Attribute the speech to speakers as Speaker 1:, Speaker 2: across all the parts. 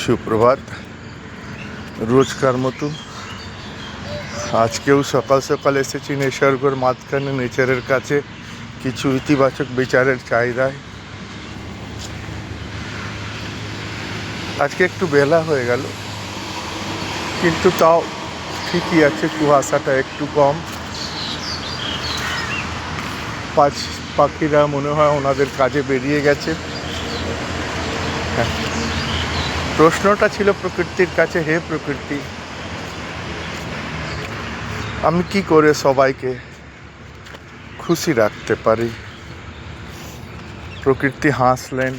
Speaker 1: সুপ্রভাত। রোজকার মতো আজকেও সকাল সকাল এসেছি নিসর্গর মাঝখানে, নেচারের কাছে কিছু ইতিবাচক বিচারের চাহিদায়। আজকে একটু বেলা হয়ে গেল, কিন্তু তাও ঠিকই আছে, কুয়াশাটা একটু কম। পাখিরা মনে হয় ওনাদের কাজে বেরিয়ে গেছে। প্রশ্নটা ছিল প্রকৃতির কাছে, হে প্রকৃতি, আমি কি করে সবাইকে খুশি রাখতে পারি? প্রকৃতি হাসলেন।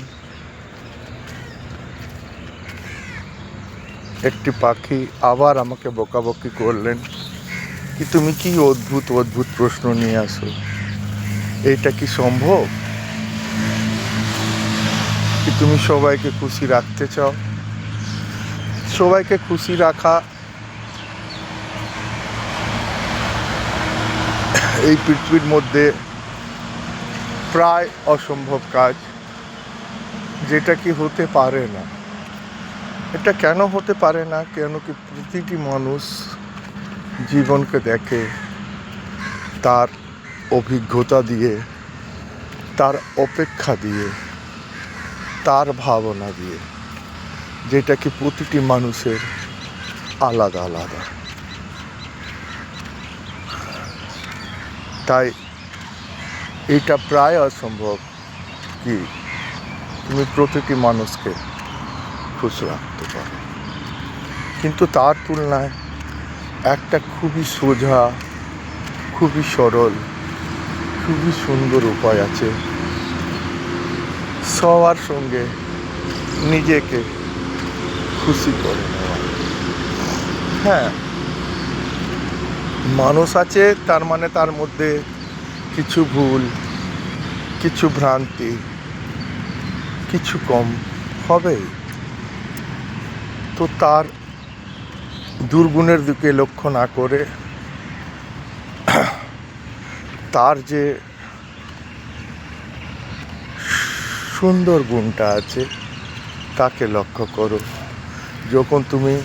Speaker 1: একটি পাখি আবার আমাকে বকাবকি করলেন কি তুমি কি অদ্ভুত অদ্ভুত প্রশ্ন নিয়ে আসো, এইটা কি সম্ভব? কি তুমি সবাইকে খুশি রাখতে চাও? সবাইকে খুশি রাখা এই পৃথিবীর মধ্যে প্রায় অসম্ভব কাজ, যেটা কি হতে পারে না। এটা কেন হতে পারে না? কেন কি প্রতিটি মানুষ জীবনকে দেখে তার অভিজ্ঞতা দিয়ে, তার অপেক্ষা দিয়ে, তার ভাবনা দিয়ে, যেটা কি প্রতিটি মানুষের আলাদা আলাদা। তাই এটা প্রায় অসম্ভব কি তুমি প্রতিটি মানুষকে খুশি রাখতে পারো। কিন্তু তার তুলনায় একটা খুবই সোজা, খুবই সরল, খুবই সুন্দর উপায় আছে সবার সঙ্গে নিজেকে খুশি করে নেওয়া। হ্যাঁ, মানুষ আছে, তার মানে তার মধ্যে কিছু ভুল, কিছু ভ্রান্তি, কিছু কম হবেই। তো তার দুর্গুণের দিকে লক্ষ্য না করে তার যে সুন্দর গুণটা আছে তাকে লক্ষ্য করো। যখন তুমি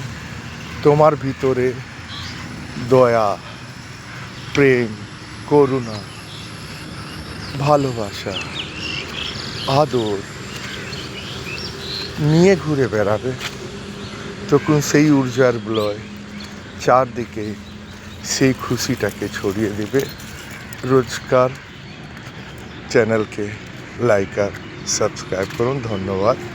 Speaker 1: তোমার ভিতরে দয়া, প্রেম, করুণা, ভালোবাসা, আদর নিয়ে ঘুরে বেড়াবে, তখন সেই ঊর্জার বলয় চারদিকে সেই খুশিটাকে ছড়িয়ে দেবে। রোজকার চ্যানেলকে লাইক আর সাবস্ক্রাইব করুন। ধন্যবাদ।